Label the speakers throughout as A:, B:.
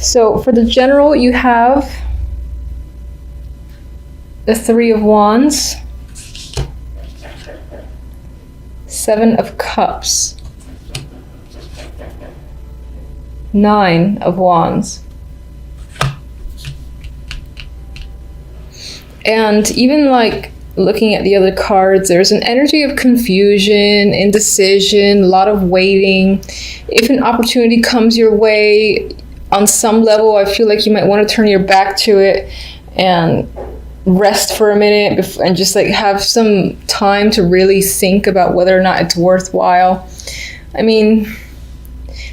A: So for the general, you have the Three of Wands, Seven of Cups, Nine of Wands. And even like looking at the other cards, there's an energy of confusion, indecision, a lot of waiting. If an opportunity comes your way, on some level, I feel like you might want to turn your back to it and rest for a minute and just like have some time to really think about whether or not it's worthwhile. I mean,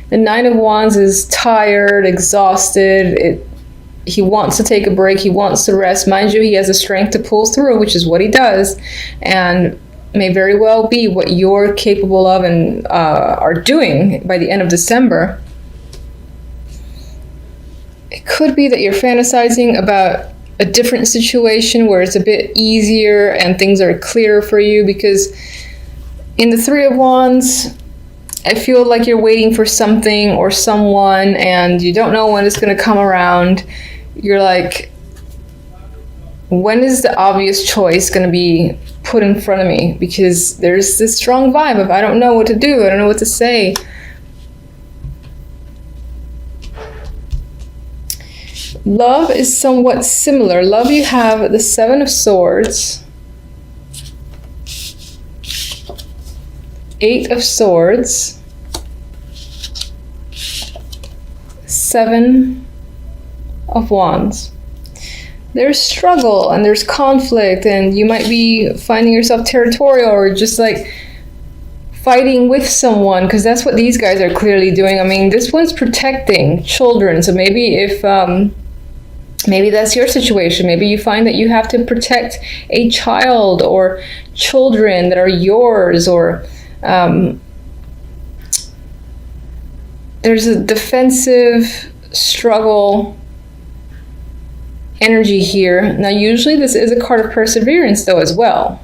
A: the Nine of Wands is tired, exhausted. He wants to take a break. He wants to rest. Mind you, he has the strength to pull through, which is what he does, and may very well be what you're capable of and are doing by the end of December. It could be that you're fantasizing about a different situation where it's a bit easier and things are clearer for you, because in the Three of Wands, I feel like you're waiting for something or someone and you don't know when it's going to come around. You're like, when is the obvious choice going to be put in front of me? Because there's this strong vibe of I don't know what to do, I don't know what to say. Love is somewhat similar. Love, you have the Seven of Swords, Eight of Swords, Seven of Wands. There's struggle and there's conflict, and you might be finding yourself territorial or just like fighting with someone, because that's what these guys are clearly doing. I mean, this one's protecting children, so maybe if maybe that's your situation. Maybe you find that you have to protect a child or children that are yours, or there's a defensive struggle energy here. Now, usually this is a card of perseverance though as well.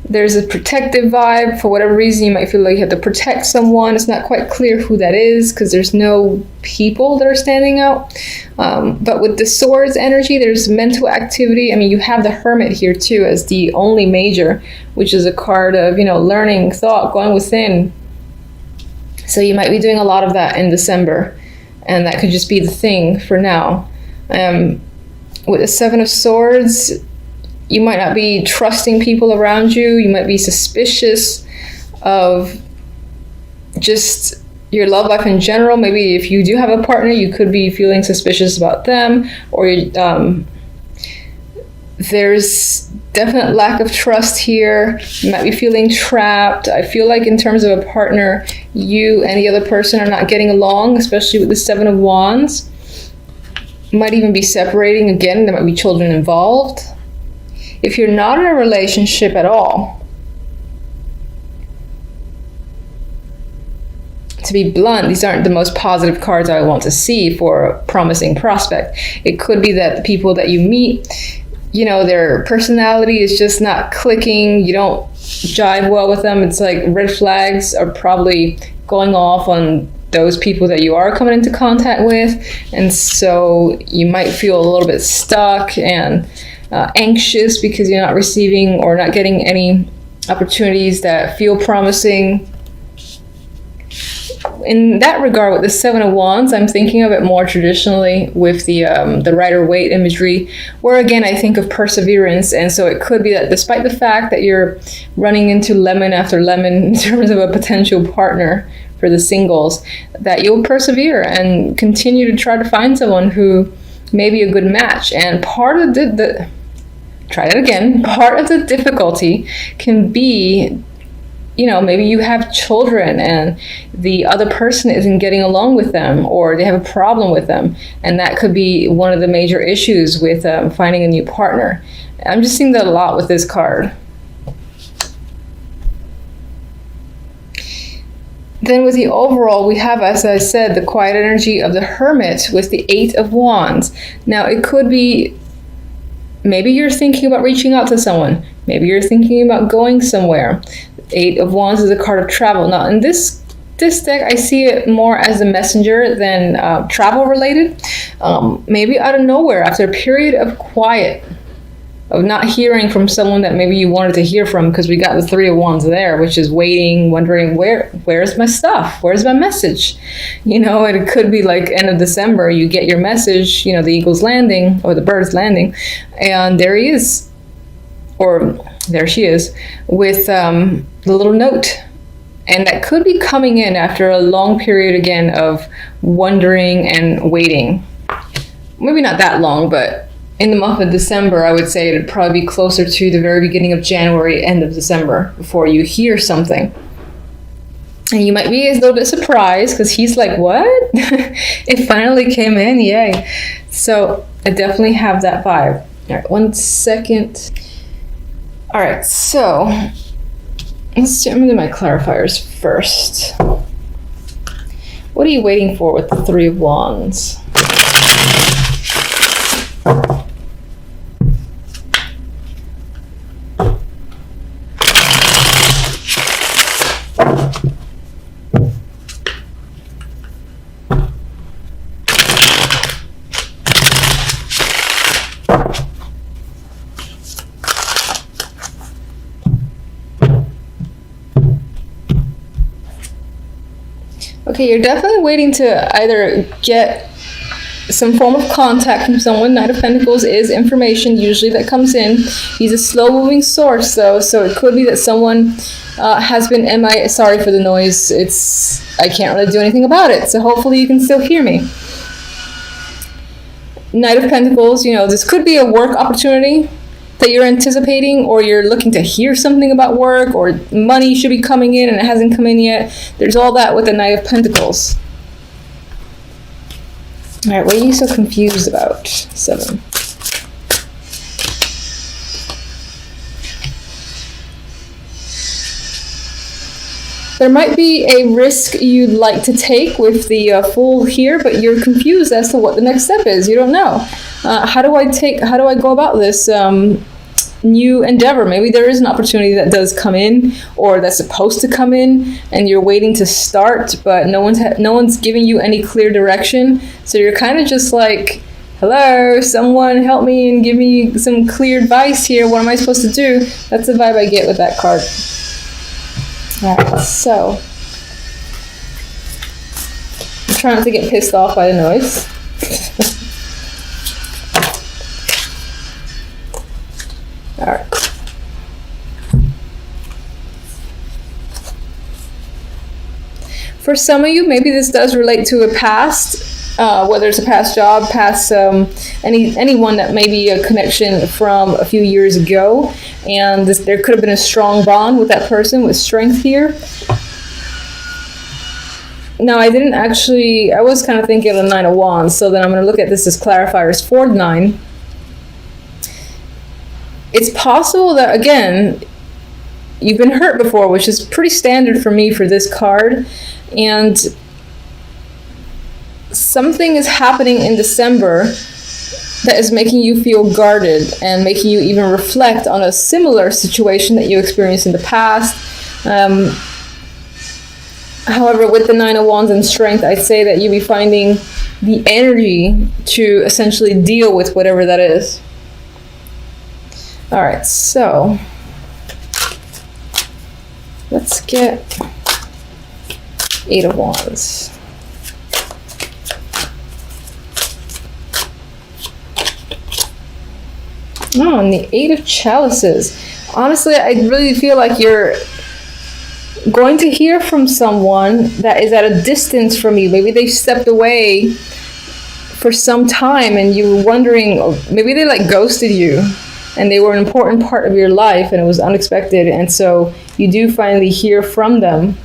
A: There's a protective vibe. For whatever reason, you might feel like you have to protect someone. It's not quite clear who that is because there's no people that are standing out. But with the Swords energy, there's mental activity. I mean, you have the Hermit here too as the only major, which is a card of, you know, learning, thought, going within. So you might be doing a lot of that in December, and that could just be the thing for now. With the Seven of Swords, you might not be trusting people around you. You might be suspicious of just your love life in general. Maybe if you do have a partner, you could be feeling suspicious about them, or there's definite lack of trust here. You might be feeling trapped. I feel like in terms of a partner, you and the other person are not getting along, especially with the Seven of Wands. Might even be separating again. There might be children involved. If you're not in a relationship at all, to be blunt, these aren't the most positive cards I want to see for a promising prospect. It could be that the people that you meet, you know, their personality is just not clicking. You don't jive well with them. It's like red flags are probably going off on those people that you are coming into contact with. And so you might feel a little bit stuck and anxious because you're not receiving or not getting any opportunities that feel promising. In that regard, with the Seven of Wands, I'm thinking of it more traditionally with the Rider-Waite imagery, where again I think of perseverance. And so it could be that despite the fact that you're running into lemon after lemon in terms of a potential partner for the singles, that you'll persevere and continue to try to find someone who may be a good match. And part of part of the difficulty can be, you know, maybe you have children and the other person isn't getting along with them, or they have a problem with them, and that could be one of the major issues with finding a new partner. I'm just seeing that a lot with this card. Then with the overall, we have, as I said, the quiet energy of the Hermit with the Eight of Wands. Now, it could be maybe you're thinking about reaching out to someone. Maybe you're thinking about going somewhere. Eight of Wands is a card of travel. Now, in this this deck, I see it more as a messenger than travel related. Maybe out of nowhere, after a period of quiet, of not hearing from someone that maybe you wanted to hear from, because we got the Three of Wands there, which is waiting, wondering where's my stuff? Where's my message? And it could be like end of December, you get your message, the eagle's landing or the bird's landing, and there he is, or there she is, with the little note. And that could be coming in after a long period again of wondering and waiting. Maybe not that long, but in the month of December, I would say it'd probably be closer to the very beginning of January, end of December, before you hear something. And you might be a little bit surprised because he's like, what? It finally came in, yay. So I definitely have that vibe. All right, 1 second. All right, so I'm gonna do my clarifiers first. What are you waiting for with the Three of Wands? Okay, you're definitely waiting to either get some form of contact from someone. Knight of Pentacles is information usually that comes in. He's a slow-moving source, though, so it could be that someone has been MIA. Sorry for the noise. I can't really do anything about it, so hopefully you can still hear me. Knight of Pentacles, this could be a work opportunity that you're anticipating, or you're looking to hear something about work, or money should be coming in and it hasn't come in yet. There's all that with the Knight of Pentacles. All right, what are you so confused about? 7. There might be a risk you'd like to take with the Fool here, but you're confused as to what the next step is. You don't know. How do I go about this new endeavor? Maybe there is an opportunity that does come in, or that's supposed to come in, and you're waiting to start, but no one's giving you any clear direction. So you're kind of just like, hello, someone help me and give me some clear advice here. What am I supposed to do? That's the vibe I get with that card. All right, so I'm trying not to get pissed off by the noise. All right. For some of you, maybe this does relate to a past, whether it's a past job, past anyone that may be a connection from a few years ago, and there could have been a strong bond with that person with strength here. Now, I was kind of thinking of the Nine of Wands, so then I'm going to look at this as clarifiers for 9. It's possible that, again, you've been hurt before, which is pretty standard for me for this card, and something is happening in December that is making you feel guarded and making you even reflect on a similar situation that you experienced in the past. However, with the Nine of Wands and strength, I'd say that you'll be finding the energy to essentially deal with whatever that is. All right, so let's get 8 of Wands. Oh, and the 8 of Chalices. Honestly, I really feel like you're going to hear from someone that is at a distance from you. Maybe they stepped away for some time and you were wondering, maybe they like ghosted you and they were an important part of your life and it was unexpected, and so you do finally hear from them.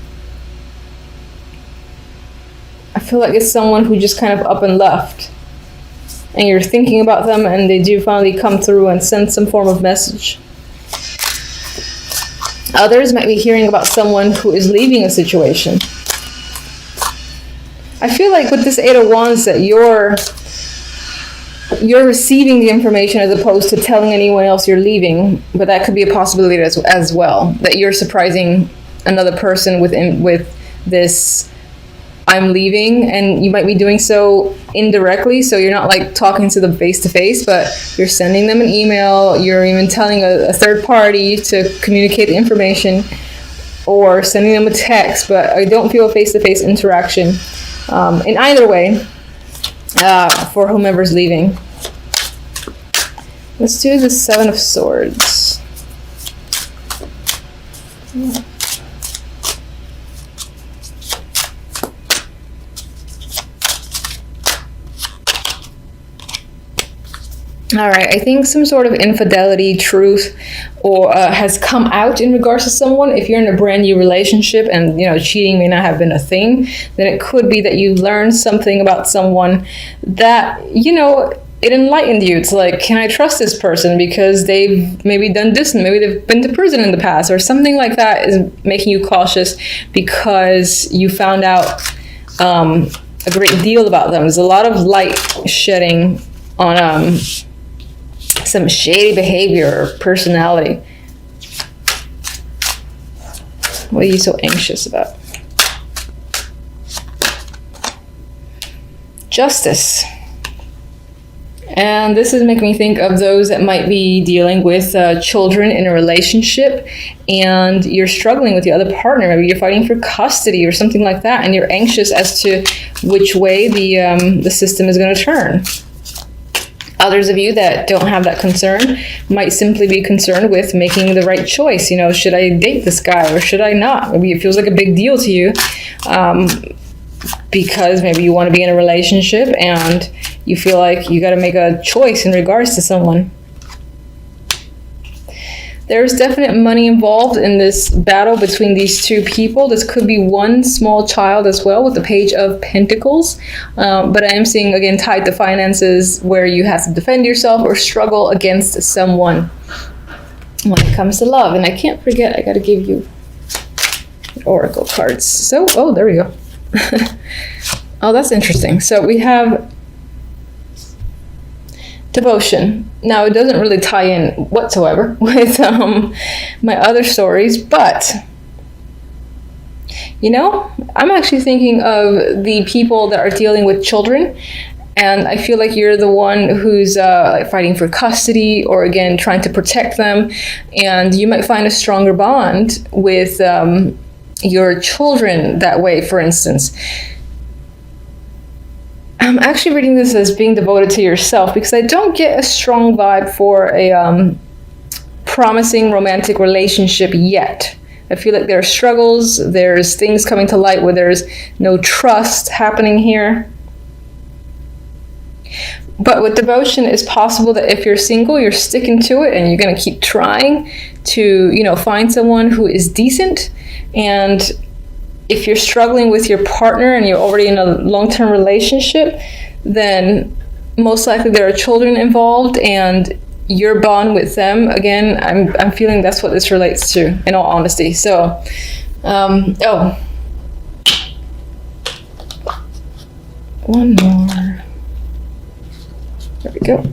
A: I feel like it's someone who just kind of up and left, and you're thinking about them and they do finally come through and send some form of message. Others might be hearing about someone who is leaving a situation. I feel like with this 8 of Wands that you're receiving the information as opposed to telling anyone else you're leaving, but that could be a possibility as well, that you're surprising another person with this I'm leaving, and you might be doing so indirectly, so you're not like talking to them face to face, but you're sending them an email, you're even telling a third party to communicate the information, or sending them a text, but I don't feel a face to face interaction in either way for whomever's leaving. Let's do the Seven of Swords. All right, I think some sort of infidelity, truth, or has come out in regards to someone. If you're in a brand new relationship and, cheating may not have been a thing, then it could be that you learned something about someone that, it enlightened you. It's like, can I trust this person because they've maybe done this and maybe they've been to prison in the past, or something like that is making you cautious because you found out a great deal about them. There's a lot of light shedding on some shady behavior or personality. What are you so anxious about? Justice. And this is making me think of those that might be dealing with children in a relationship, and you're struggling with the other partner. Maybe you're fighting for custody or something like that, and you're anxious as to which way the system is going to turn. Others of you that don't have that concern might simply be concerned with making the right choice. Should I date this guy or should I not? Maybe it feels like a big deal to you because maybe you want to be in a relationship and you feel like you got to make a choice in regards to someone. There's definite money involved in this battle between these two people. This could be one small child as well with the Page of Pentacles. But I am seeing, again, tied to finances where you have to defend yourself or struggle against someone when it comes to love. And I can't forget, I got to give you oracle cards. So, there we go. Oh, that's interesting. So we have devotion. Now, it doesn't really tie in whatsoever with my other stories, but I'm actually thinking of the people that are dealing with children, and I feel like you're the one who's fighting for custody or, again, trying to protect them, and you might find a stronger bond with your children that way, for instance. I'm actually reading this as being devoted to yourself because I don't get a strong vibe for a promising romantic relationship yet. I feel like there are struggles, there's things coming to light where there's no trust happening here. But with devotion, it's possible that if you're single, you're sticking to it and you're going to keep trying to, find someone who is decent. And if you're struggling with your partner and you're already in a long-term relationship, then most likely there are children involved and your bond with them, again, I'm feeling that's what this relates to, in all honesty. So, one more. There we go.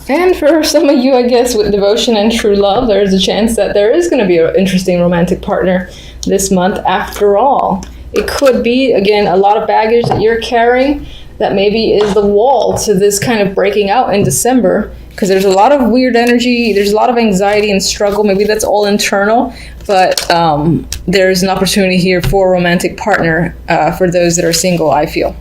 A: And for some of you, I guess, with devotion and true love, there's a chance that there is going to be an interesting romantic partner this month after all. It could be, again, a lot of baggage that you're carrying that maybe is the wall to this kind of breaking out in December, because there's a lot of weird energy, there's a lot of anxiety and struggle. Maybe that's all internal, but there's an opportunity here for a romantic partner for those that are single, I feel.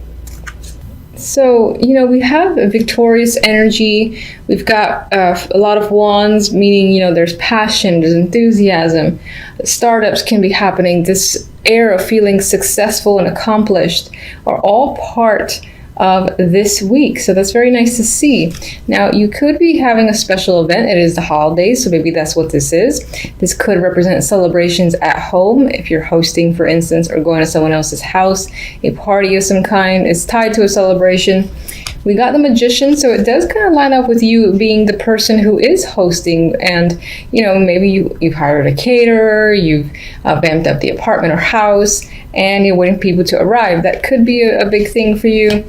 A: So, we have a victorious energy. We've got a lot of wands, meaning, there's passion, there's enthusiasm. Startups can be happening. This air of feeling successful and accomplished are all part of this week. So that's very nice to see. Now, you could be having a special event. It is the holidays, so maybe that's what this is. This could represent celebrations at home. If you're hosting, for instance, or going to someone else's house, a party of some kind is tied to a celebration. We got the Magician, so it does kind of line up with you being the person who is hosting, and maybe you've hired a caterer, you've vamped up the apartment or house, and you're waiting for people to arrive. That could be a big thing for you.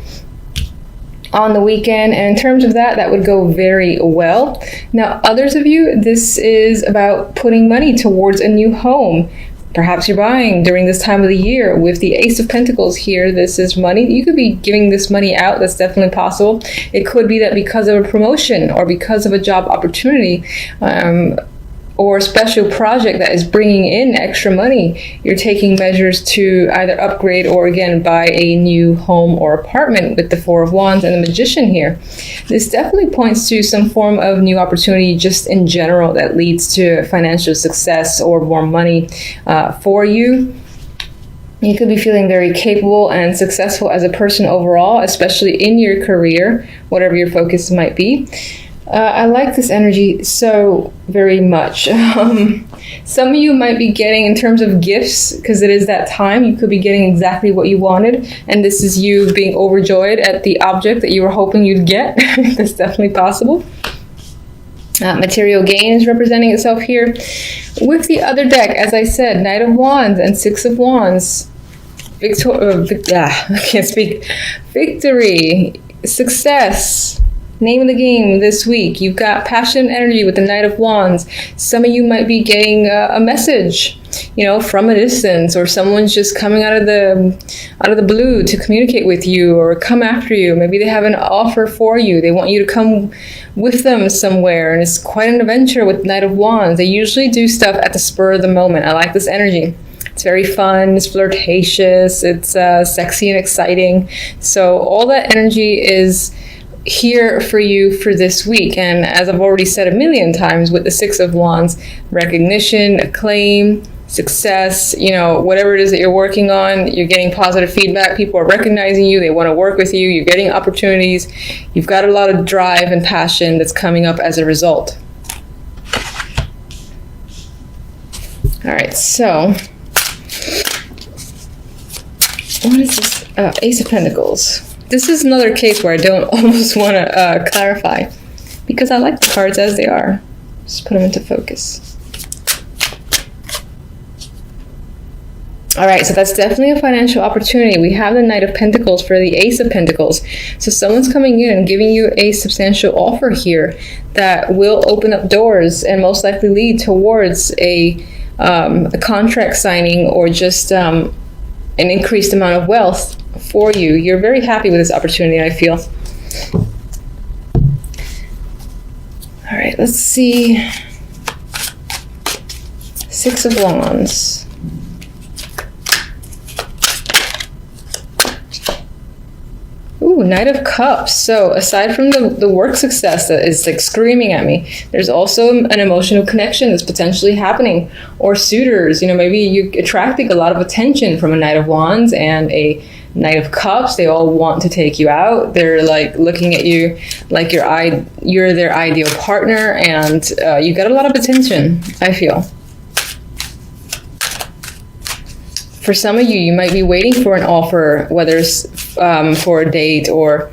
A: on the weekend, and in terms of that, that would go very well. Now, others of you, this is about putting money towards a new home. Perhaps you're buying during this time of the year. With the Ace of Pentacles here, this is money. You could be giving this money out. That's definitely possible. It could be that because of a promotion or because of a job opportunity, or a special project that is bringing in extra money, you're taking measures to either upgrade or again buy a new home or apartment with the Four of Wands and the Magician here. This definitely points to some form of new opportunity just in general that leads to financial success or more money for you. You could be feeling very capable and successful as a person overall, especially in your career, whatever your focus might be. I like this energy so very much. Some of you might be getting, in terms of gifts, because it is that time, you could be getting exactly what you wanted, and this is you being overjoyed at the object that you were hoping you'd get. That's definitely possible. Material gain is representing itself here. With the other deck, as I said, Knight of Wands and Six of Wands. I can't speak. Victory, success. Name of the game this week. You've got passion and energy with the Knight of Wands. Some of you might be getting a message, from a distance, or someone's just coming out of the blue to communicate with you or come after you. Maybe they have an offer for you. They want you to come with them somewhere, and it's quite an adventure with Knight of Wands. They usually do stuff at the spur of the moment. I like this energy. It's very fun, it's flirtatious, it's sexy and exciting. So all that energy is here for you for this week. And as I've already said a million times, with the Six of Wands, recognition, acclaim, success, whatever it is that you're working on, you're getting positive feedback. People are recognizing you. They want to work with you. You're getting opportunities. You've got a lot of drive and passion that's coming up as a result. All right, so what is this? Ace of Pentacles. This is another case where I don't almost want to clarify, because I like the cards as they are. Just put them into focus. All right, so that's definitely a financial opportunity. We have the Knight of Pentacles for the Ace of Pentacles. So someone's coming in and giving you a substantial offer here that will open up doors and most likely lead towards a contract signing or just an increased amount of wealth for you. You're very happy with this opportunity, I feel. All right, let's see. Six of Wands. Ooh, Knight of Cups. So aside from the work success that is like screaming at me, there's also an emotional connection that's potentially happening. Or suitors, maybe you're attracting a lot of attention from a Knight of Wands and a Knight of Cups. They all want to take you out. They're like looking at you like you're their ideal partner, and you got a lot of attention, I feel. For some of you, you might be waiting for an offer, whether it's for a date or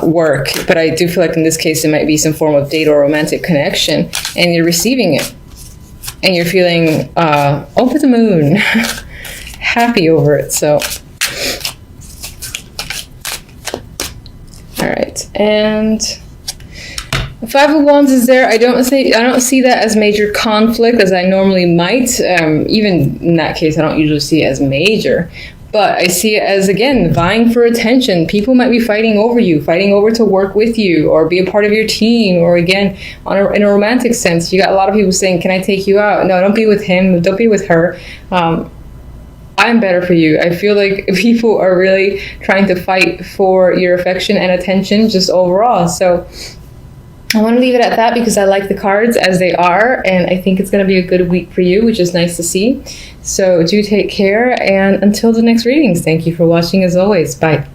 A: work, but I do feel like in this case it might be some form of date or romantic connection, and you're receiving it, and you're feeling over the moon, happy over it. So, all right, and the Five of Wands is there. I don't see that as major conflict as I normally might. Even in that case, I don't usually see it as major. But I see it as, again, vying for attention. People might be fighting over you, fighting over to work with you or be a part of your team. Or again, in a romantic sense, you got a lot of people saying, can I take you out? No, don't be with him. Don't be with her. I'm better for you. I feel like people are really trying to fight for your affection and attention just overall. So I want to leave it at that because I like the cards as they are, and I think it's going to be a good week for you, which is nice to see. So do take care, and until the next readings, thank you for watching as always. Bye.